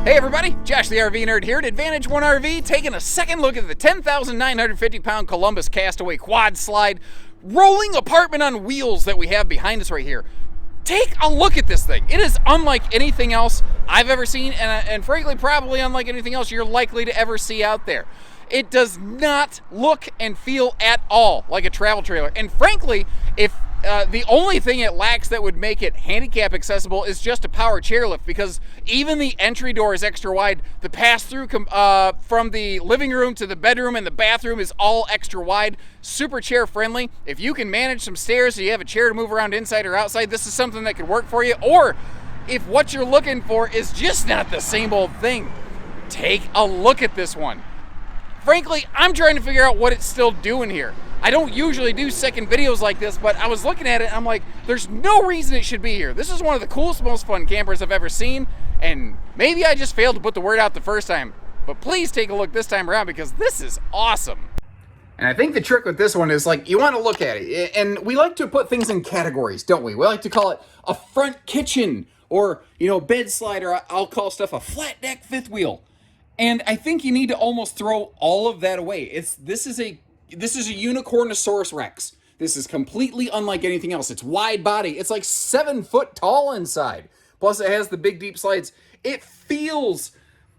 Hey everybody, Josh the RV Nerd here at Advantage One RV, taking a second look at the 10,950 pound Columbus Castaway quad slide rolling apartment on wheels that we have behind us right here. Take a look at this thing. It is unlike anything else I've ever seen, and frankly probably unlike anything else you're likely to ever see out there. It does not look and feel at all like a travel trailer, and frankly, if the only thing it lacks that would make it handicap accessible is just a power chairlift, because even the entry door is extra wide. The pass-through from the living room to the bedroom and the bathroom is all extra wide, super chair friendly. If you can manage some stairs so you have a chair to move around inside or outside, this is something that could work for you. Or if what you're looking for is just not the same old thing, take a look at this one. Frankly, I'm trying to figure out what it's still doing here. I don't usually do second videos like this, but I was looking at it and I'm like, there's no reason it should be here. This is one of the coolest, most fun campers I've ever seen, and maybe I just failed to put the word out the first time. But please take a look this time around, because this is awesome. And I think the trick with this one is, like, you want to look at it, and we like to put things in categories, don't we? We like to call it a front kitchen, or, bed slide, or I'll call stuff a flat deck fifth wheel. And I think you need to almost throw all of that away. This is a Unicornosaurus Rex. This is completely unlike anything else. It's wide body. It's like 7 foot tall inside. Plus it has the big deep slides. It feels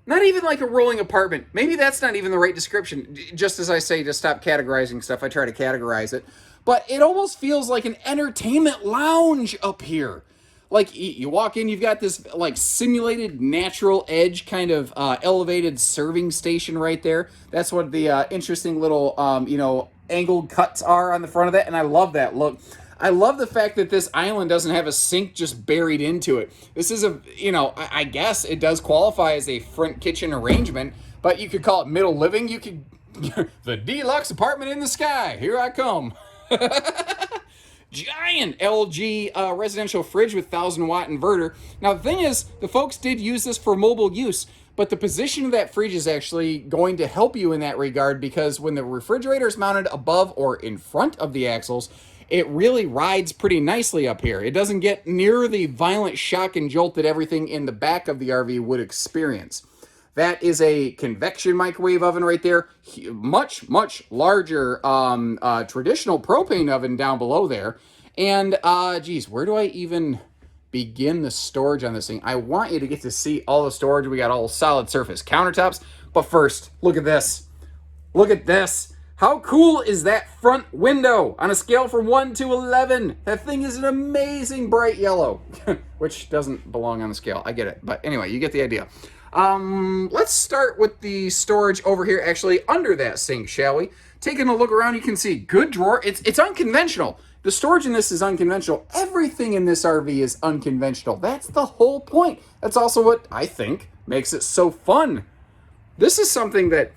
not even like a rolling apartment. Maybe that's not even the right description. Just as I say to stop categorizing stuff, I try to categorize it. But it almost feels like an entertainment lounge up here. Like, you walk in, you've got this, like, simulated natural edge kind of elevated serving station right there. That's what the interesting little, angled cuts are on the front of that, and I love that look. I love the fact that this island doesn't have a sink just buried into it. This is I guess it does qualify as a front kitchen arrangement, but you could call it middle living. You could, the deluxe apartment in the sky, here I come. Giant LG residential fridge with 1,000-watt inverter. Now, the thing is, the folks did use this for mobile use, but the position of that fridge is actually going to help you in that regard, because when the refrigerator is mounted above or in front of the axles, it really rides pretty nicely up here. It doesn't get near the violent shock and jolt that everything in the back of the RV would experience. That is a convection microwave oven right there. Much, much larger traditional propane oven down below there. And, geez, where do I even begin the storage on this thing? I want you to get to see all the storage. We got all solid surface countertops. But first, look at this. Look at this. How cool is that front window? On a scale from 1 to 11, that thing is an amazing bright yellow. Which doesn't belong on the scale. I get it. But anyway, you get the idea. Let's start with the storage over here, actually under that sink, shall we? Taking a look around, you can see good drawer. It's unconventional. The storage in this is unconventional. Everything in this RV is unconventional. That's the whole point. That's also what I think makes it so fun. This is something that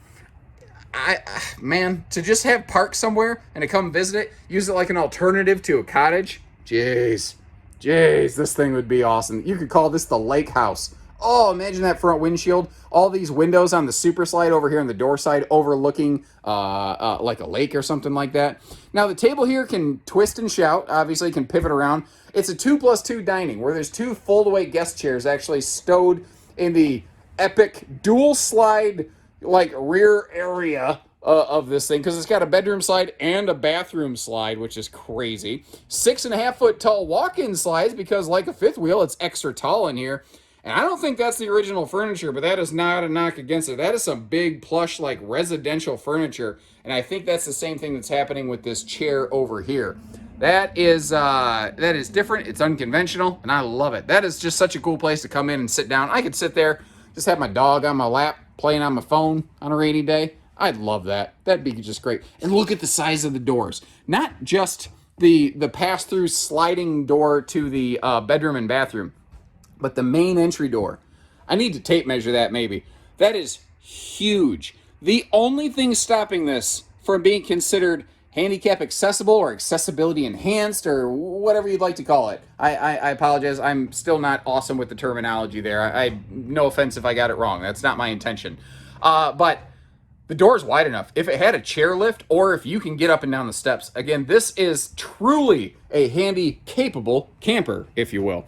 to just have parked somewhere and to come visit it, use it like an alternative to a cottage. Jeez, this thing would be awesome. You could call this the lake house. Oh, imagine that front windshield. All these windows on the super slide over here on the door side overlooking like a lake or something like that. Now, the table here can twist and shout. Obviously, it can pivot around. It's a 2+2 dining where there's 2 fold-away guest chairs actually stowed in the epic dual slide, like, rear area of this thing, because it's got a bedroom slide and a bathroom slide, which is crazy. 6.5 foot tall walk-in slides, because like a fifth wheel, it's extra tall in here. And I don't think that's the original furniture, but that is not a knock against it. That is some big plush, like, residential furniture. And I think that's the same thing that's happening with this chair over here. That is different. It's unconventional, and I love it. That is just such a cool place to come in and sit down. I could sit there, just have my dog on my lap, playing on my phone on a rainy day. I'd love that. That'd be just great. And look at the size of the doors. Not just the pass-through sliding door to the bedroom and bathroom, but the main entry door. I need to tape measure that maybe. That is huge. The only thing stopping this from being considered handicap accessible or accessibility enhanced or whatever you'd like to call it. I apologize. I'm still not awesome with the terminology there. I no offense if I got it wrong. That's not my intention. But the door's wide enough. If it had a chair lift, or if you can get up and down the steps, again, this is truly a handy, capable camper, if you will.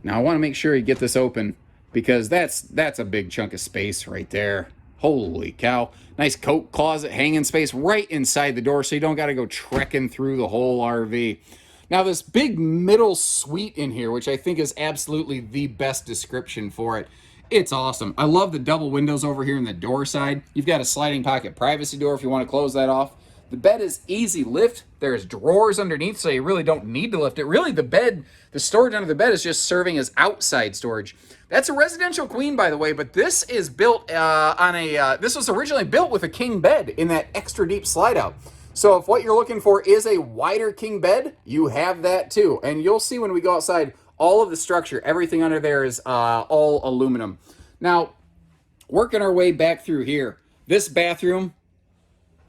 Now, I want to make sure you get this open because that's a big chunk of space right there. Holy cow. Nice coat closet hanging space right inside the door so you don't got to go trekking through the whole RV. Now this big middle suite in here, which I think is absolutely the best description for it. It's awesome. I love the double windows over here in the door side. You've got a sliding pocket privacy door if you want to close that off. The bed is easy lift. There's drawers underneath, so you really don't need to lift it. Really, the storage under the bed is just serving as outside storage. That's a residential queen, by the way, but this is built this was originally built with a king bed in that extra deep slide out. So if what you're looking for is a wider king bed, you have that too. And you'll see when we go outside, all of the structure, everything under there is all aluminum. Now, working our way back through here, this bathroom,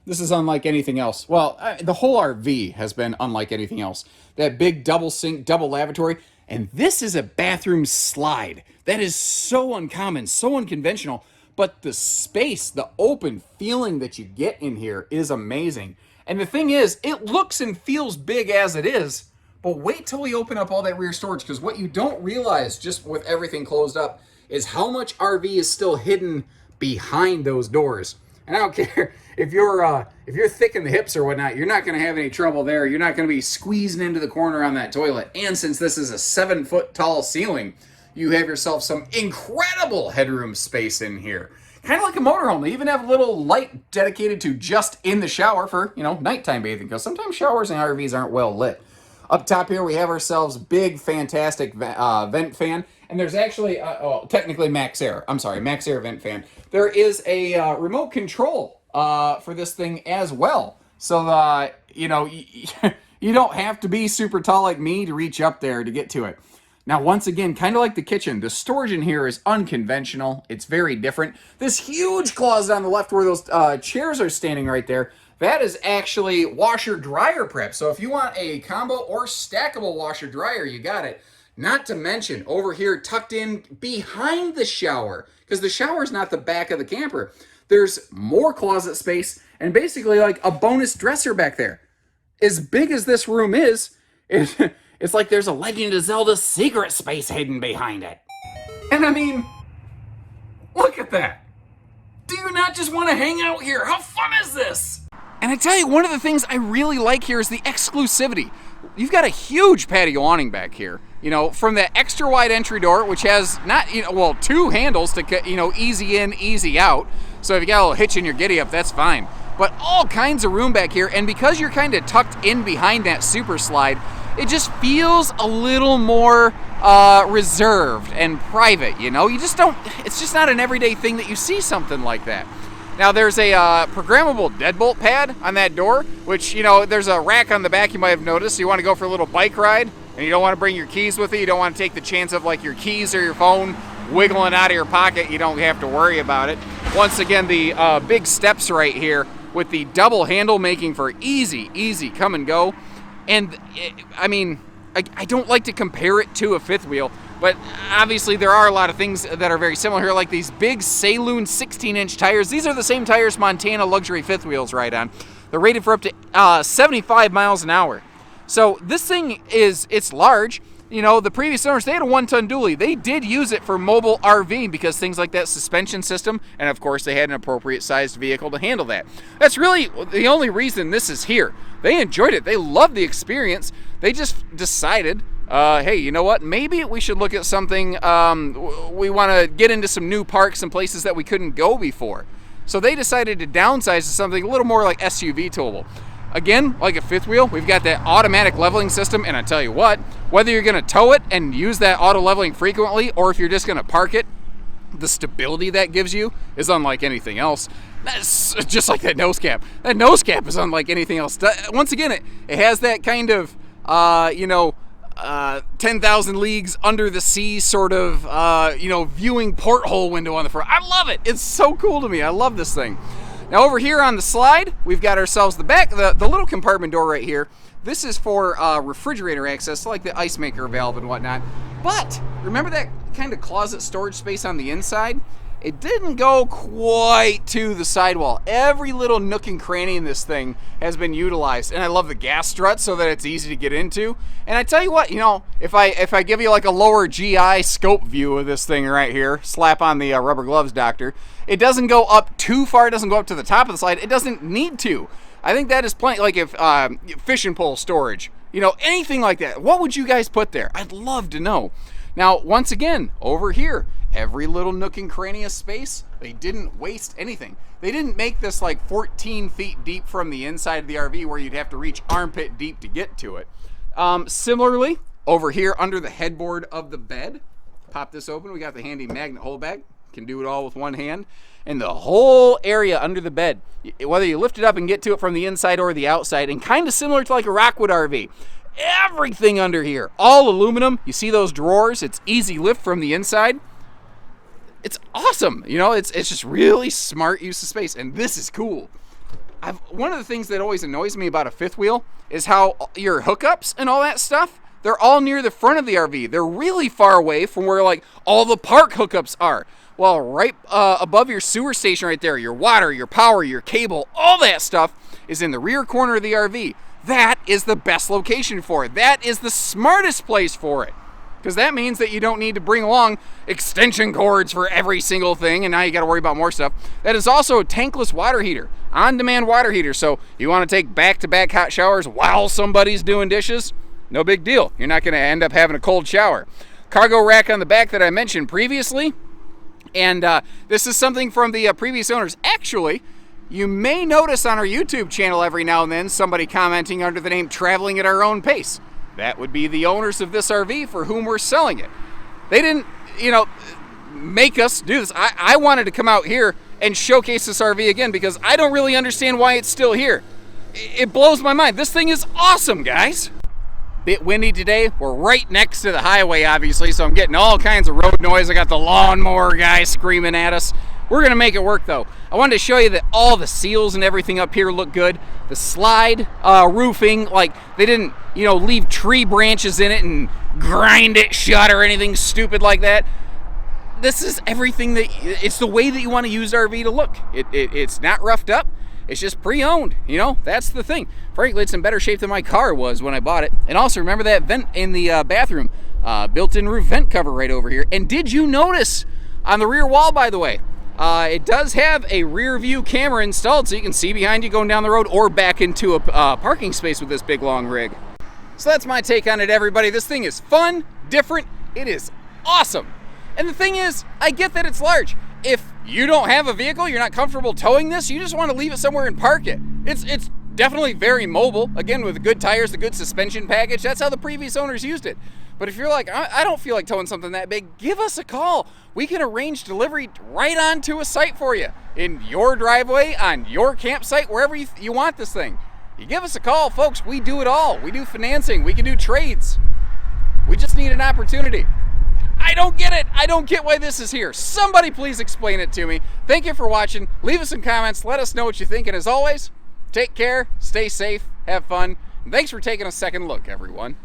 this is unlike anything else. Well, the whole RV has been unlike anything else. That big double sink, double lavatory, and this is a bathroom slide. That is so uncommon, so unconventional, but the space, the open feeling that you get in here is amazing. And the thing is, it looks and feels big as it is, but wait till we open up all that rear storage, because what you don't realize just with everything closed up is how much RV is still hidden behind those doors. And I don't care if you're thick in the hips or whatnot, you're not going to have any trouble there. You're not going to be squeezing into the corner on that toilet. And since this is a 7-foot tall ceiling, you have yourself some incredible headroom space in here. Kind of like a motorhome. They even have a little light dedicated to just in the shower for, nighttime bathing, because sometimes showers in RVs aren't well lit. Up top here, we have ourselves big, fantastic vent fan. And there's actually, technically Max Air. I'm sorry, Max Air vent fan. There is a remote control for this thing as well. So, you don't have to be super tall like me to reach up there to get to it. Now, once again, kind of like the kitchen, the storage in here is unconventional. It's very different. This huge closet on the left where those chairs are standing right there, that is actually washer-dryer prep. So if you want a combo or stackable washer-dryer, you got it. Not to mention, over here tucked in behind the shower, because the shower is not the back of the camper. There's more closet space and basically like a bonus dresser back there. As big as this room is, it's like there's a Legend of Zelda secret space hidden behind it. And I mean, look at that. Do you not just want to hang out here? How fun is this? And I tell you, one of the things I really like here is the exclusivity. You've got a huge patio awning back here. From that extra wide entry door, which has two handles to, easy in, easy out. So if you got a little hitch in your giddy up, that's fine. But all kinds of room back here. And because you're kind of tucked in behind that super slide, it just feels a little more reserved and private, You just don't, it's just not an everyday thing that you see something like that. Now there's a programmable deadbolt pad on that door, which, there's a rack on the back you might have noticed. So you want to go for a little bike ride and you don't want to bring your keys with you. You don't want to take the chance of like your keys or your phone wiggling out of your pocket. You don't have to worry about it. Once again, the big steps right here with the double handle making for easy come and go. And I don't like to compare it to a fifth wheel, but obviously there are a lot of things that are very similar here, like these big Saloon 16-inch tires. These are the same tires Montana luxury fifth wheels ride on. They're rated for up to 75 miles an hour. So this thing it's large. The previous owners, they had a 1-ton dually. They did use it for mobile RVing because things like that suspension system, and of course they had an appropriate sized vehicle to handle that. That's really the only reason this is here. They enjoyed it. They loved the experience. They just decided, hey, you know what? Maybe we should look at something. We want to get into some new parks and places that we couldn't go before. So they decided to downsize to something a little more like SUV towable. Again, like a fifth wheel, we've got that automatic leveling system, and I tell you what, whether you're going to tow it and use that auto leveling frequently, or if you're just going to park it, the stability that gives you is unlike anything else. That's just like that nose cap. That nose cap is unlike anything else. Once again, it has that kind of, 10,000 leagues under the sea sort of, viewing porthole window on the front. I love it. It's so cool to me. I love this thing. Now over here on the slide, we've got ourselves the little compartment door right here. This is for refrigerator access, like the ice maker valve and whatnot. But remember that kind of closet storage space on the inside? it didn't go quite to the sidewall. Every little nook and cranny in this thing has been utilized, and I love the gas strut so that it's easy to get into. And I tell you what, you know, if I give you like a lower GI scope view of this thing right here, slap on the rubber gloves, doctor, it doesn't go up too far. It doesn't go up to the top of the slide. It doesn't need to. I think that is plenty. Like if fishing pole storage, you know, anything like that. What would you guys put there? I'd love to know. Now, once again, over here, every little nook and cranny of space, they didn't waste anything. They didn't make this like 14 feet deep from the inside of the RV where you'd have to reach armpit deep to get to it. Similarly, over here under the headboard of the bed, pop this open, we got the handy magnet hold bag. Can do it all with one hand. And the whole area under the bed, whether you lift it up and get to it from the inside or the outside, and kind of similar to like a Rockwood RV, everything under here, all aluminum. You see those drawers? It's easy lift from the inside. It's awesome. You know, it's just really smart use of space, and this is cool. One of the things that always annoys me about a fifth wheel is how your hookups and all that stuff, they're all near the front of the RV. They're really far away from where like all the park hookups are. Well, right above your sewer station right there, your water, your power, your cable, all that stuff is in the rear corner of the RV. That is the best location for it. That is the smartest place for it. Because that means that you don't need to bring along extension cords for every single thing, and now you got to worry about more stuff. That is also a tankless water heater, on-demand water heater. So you want to take back-to-back hot showers while somebody's doing dishes? No big deal. You're not going to end up having a cold shower. Cargo rack on the back that I mentioned previously. And this is something from the previous owners. Actually, you may notice on our YouTube channel every now and then somebody commenting under the name Traveling at Our Own Pace. That would be the owners of this RV for whom we're selling it. They didn't, you know, make us do this. I wanted to come out here and showcase this RV again because I don't really understand why it's still here. It blows my mind. This thing is awesome, guys. Bit windy today. We're right next to the highway, obviously, so I'm getting all kinds of road noise. I got the lawnmower guy screaming at us. We're gonna make it work though. I wanted to show you that all the seals and everything up here look good. The slide roofing, like they didn't, you know, leave tree branches in it and grind it shut or anything stupid like that. This is everything that, it's the way that you want to use RV to look. It's not roughed up. It's just pre-owned, you know, that's the thing. Frankly, it's in better shape than my car was when I bought it. And also remember that vent in the bathroom, built-in roof vent cover right over here. And did you notice on the rear wall, by the way, it does have a rear view camera installed so you can see behind you going down the road or back into a parking space with this big long rig. So that's my take on it, everybody. This thing is fun, different, it is awesome. And the thing is, I get that it's large. If you don't have a vehicle, you're not comfortable towing this, you just want to leave it somewhere and park it. It's definitely very mobile. Again, with the good tires, the good suspension package, that's how the previous owners used it. But if you're like, I don't feel like towing something that big, give us a call. We can arrange delivery right onto a site for you, in your driveway, on your campsite, wherever you want this thing. You give us a call, folks. We do it all. We do financing. We can do trades. We just need an opportunity. I don't get it. I don't get why this is here. Somebody please explain it to me. Thank you for watching. Leave us some comments. Let us know what you think. And as always, take care, stay safe, have fun. And thanks for taking a second look, everyone.